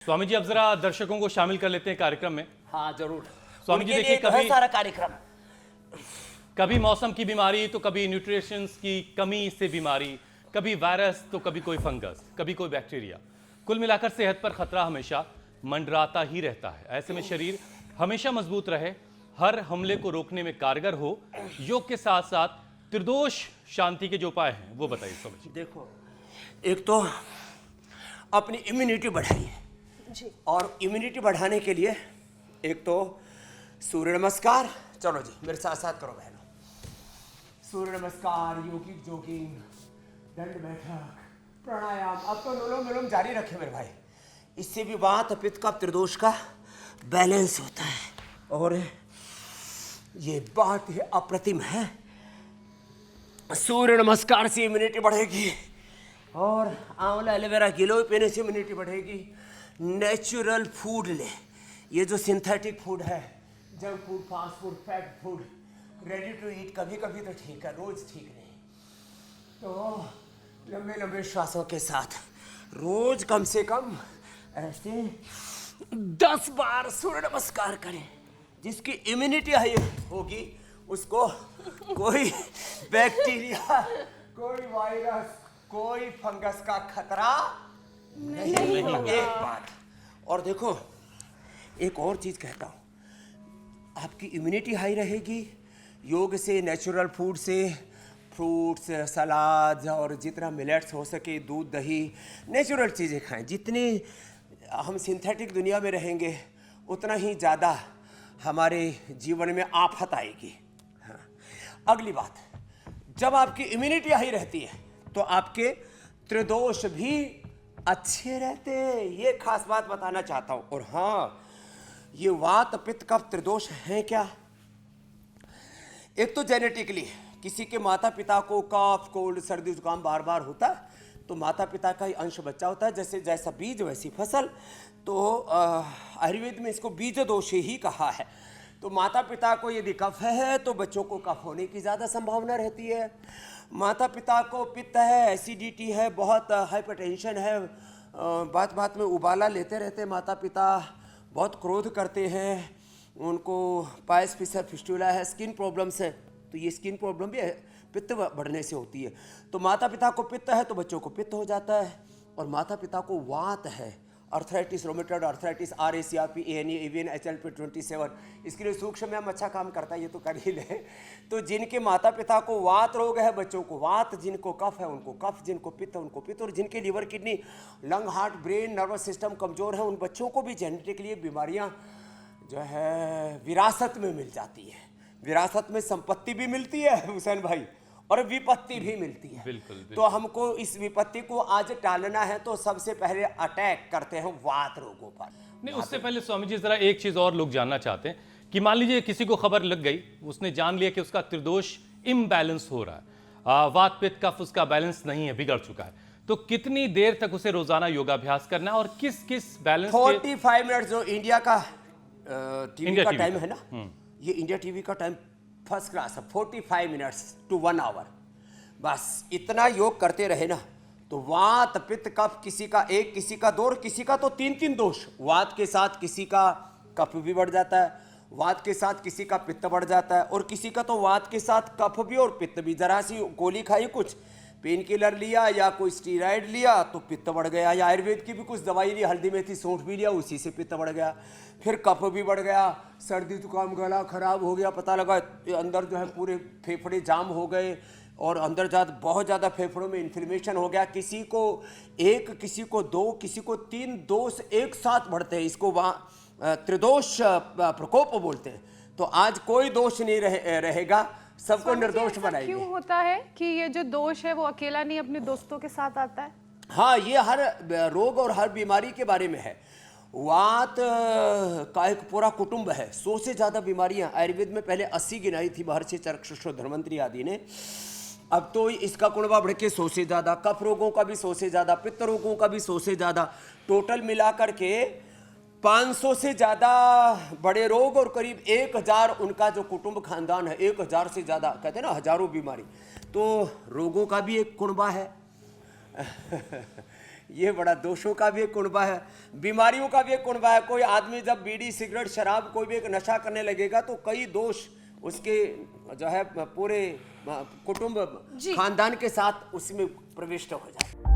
स्वामी जी, अब जरा दर्शकों को शामिल कर लेते हैं कार्यक्रम में। हाँ जरूर। स्वामी जी उनके देखिए, लिए है सारा कार्यक्रम। कभी मौसम की बीमारी तो कभी न्यूट्रिशंस की कमी से बीमारी, कभी वायरस तो कभी कोई फंगस, कभी कोई बैक्टीरिया। कुल मिलाकर सेहत पर खतरा हमेशा मंडराता ही रहता है। ऐसे में शरीर हमेशा मजबूत रहे, हर हमले को रोकने में कारगर हो, योग के साथ साथ त्रिदोष शांति के जो उपाय हैं वो बताइए स्वामी जी। देखो, एक तो अपनी इम्यूनिटी बढ़ाइए जी, और इम्यूनिटी बढ़ाने के लिए एक तो सूर्य नमस्कार। चलो जी मेरे साथ साथ करो बहनों, सूर्य नमस्कार, योगिक जोगिंग, दंड बैठक, प्राणायाम। अब तो अनुलोम विलोम जारी रखे मेरे भाई। इससे भी वात पित्त का त्रिदोष का बैलेंस होता है और ये बात ही अप्रतिम है। सूर्य नमस्कार से इम्यूनिटी बढ़ेगी और आंवला एलोवेरा गिलोय पीने से इम्यूनिटी बढ़ेगी। नेचुरल फूड ले, ये जो सिंथेटिक फूड है, junk food, fast food, fat food, ready to eat कभी कभी तो ठीक है, रोज ठीक नहीं। तो लंबे लंबे श्वासों के साथ रोज कम से कम ऐसे 10 बार सूर्य नमस्कार करें। जिसकी इम्यूनिटी हाई होगी उसको कोई बैक्टीरिया, कोई वायरस, कोई फंगस का खतरा नहीं। एक बात और देखो, एक और चीज कहता हूं, आपकी इम्यूनिटी हाई रहेगी योग से, नेचुरल फूड से, फ्रूट्स, सलाद और जितना मिलेट्स हो सके, दूध दही, नेचुरल चीज़ें खाएं। जितनी हम सिंथेटिक दुनिया में रहेंगे उतना ही ज़्यादा हमारे जीवन में आफत आएगी। हाँ। अगली बात, जब आपकी इम्यूनिटी हाई रहती है तो आपके त्रिदोष भी अच्छे रहते हैं। ये खास बात बताना चाहता हूं। और हाँ, ये वात पित्त कफ त्रिदोष हैं क्या? एक तो जेनेटिकली किसी के माता पिता को कफ, कोल्ड, सर्दी, जुकाम बार बार होता है तो माता पिता का ही अंश बच्चा होता है। जैसे जैसा बीज वैसी फसल। तो आयुर्वेद में इसको बीज दोष ही कहा है। तो माता पिता को यदि कफ है तो बच्चों को कफ होने की ज़्यादा संभावना रहती है। माता पिता को पित्त है, एसिडिटी है, बहुत हाइपरटेंशन है, बात बात में उबाला लेते रहते माता पिता, बहुत क्रोध करते हैं, उनको पायस फिसर फिस्टुला है, स्किन प्रॉब्लम्स है, तो ये स्किन प्रॉब्लम भी है पित्त बढ़ने से होती है। तो माता पिता को पित्त है तो बच्चों को पित्त हो जाता है। और माता पिता को वात है, arthritis, rheumatoid arthritis, RACRP, ANE, AVN, HLP27, इसके लिए सूक्ष्म में हम अच्छा काम करता है, ये तो कर ही ले। तो जिनके माता पिता को वात रोग है बच्चों को वात, जिनको कफ है उनको कफ, जिनको पित्त है उनको पित्त, और जिनके liver, kidney, lung, heart, brain, nervous system कमज़ोर है उन बच्चों को भी जेनेटिकली बीमारियाँ जो है विरासत में मिल जाती है। विरासत में संपत्ति भी मिलती है हुसैन भाई, और विपत्ति भी मिलती है। बिल्कुल, बिल्कुल। तो हमको इस विपत्ति को आज टालना है तो सबसे पहले अटैक करते हैं वात रोगों पर। नहीं, उससे पहले स्वामी जी जरा एक चीज और लोग जानना चाहते हैं कि मान लीजिए किसी को खबर लग गई, उसने जान लिया कि उसका त्रिदोष इम्बैलेंस हो रहा है, वात पित्त कफ उसका बैलेंस नहीं है, बिगड़ चुका है, तो कितनी देर तक उसे रोजाना योगाभ्यास करना है और किस किस बैलेंस 45 मिनट जो इंडिया का टीवी इंडिया का टीवी टाइम का। है ना, ये इंडिया टीवी का टाइम फर्स्ट क्लास है। 45 मिनट्स टू 1 आवर, बस इतना योग करते रहे ना तो वात पित्त कफ, किसी का एक, किसी का दो, और किसी का तो 3-3 दोष। वात के साथ किसी का कफ भी बढ़ जाता है, वात के साथ किसी का पित्त बढ़ जाता है, और किसी का तो वात के साथ कफ भी और पित्त भी। जरा सी गोली खाई, कुछ पेन किलर लिया या कोई स्टीराइड लिया तो पित्त बढ़ गया, या आयुर्वेद की भी कुछ दवाई ली, हल्दी मेथी सौंठ भी लिया, उसी से पित्त बढ़ गया, फिर कफ भी बढ़ गया, सर्दी जुकाम, गला खराब हो गया, पता लगा अंदर जो है पूरे फेफड़े जाम हो गए और अंदर बहुत ज़्यादा फेफड़ों में इन्फ्लेमेशन हो गया। किसी को एक, किसी को 2, किसी को 3 दोष एक साथ बढ़ते हैं। इसको वहाँ त्रिदोष प्रकोप बोलते हैं। तो आज कोई दोष नहीं रहेगा, सबको निर्दोष बनाएंगे। क्यों होता है कि ये जो दोष है वो अकेला नहीं अपने दोस्तों के साथ आता है? हाँ, ये हर रोग और हर बीमारी के बारे में है। वात का एक पूरा कुटुंब है, 100 से ज़्यादा बीमारियां। आयुर्वेद में पहले 80 गिनाई थी महर्षि चरकश्रेष्ठ धन्वंतरी आदि ने, अब तो इसका कुणबा बढ़ के 100 से ज़्यादा, कफ रोगों का भी 100 से ज़्यादा, पित्त रोगों का भी 100 से ज़्यादा, टोटल मिलाकर के 500 से ज़्यादा बड़े रोग और करीब 1000 उनका जो कुटुंब खानदान है, 1000 से ज़्यादा, कहते हैं ना हजारों बीमारी। तो रोगों का भी एक कुणबा है ये बड़ा दोषों का भी एक कुनबा है, बीमारियों का भी एक कुनबा है। कोई आदमी जब बीड़ी सिगरेट शराब कोई भी एक नशा करने लगेगा तो कई दोष उसके जो है पूरे कुटुंब जी। खानदान के साथ उसमें प्रविष्ट हो जाए।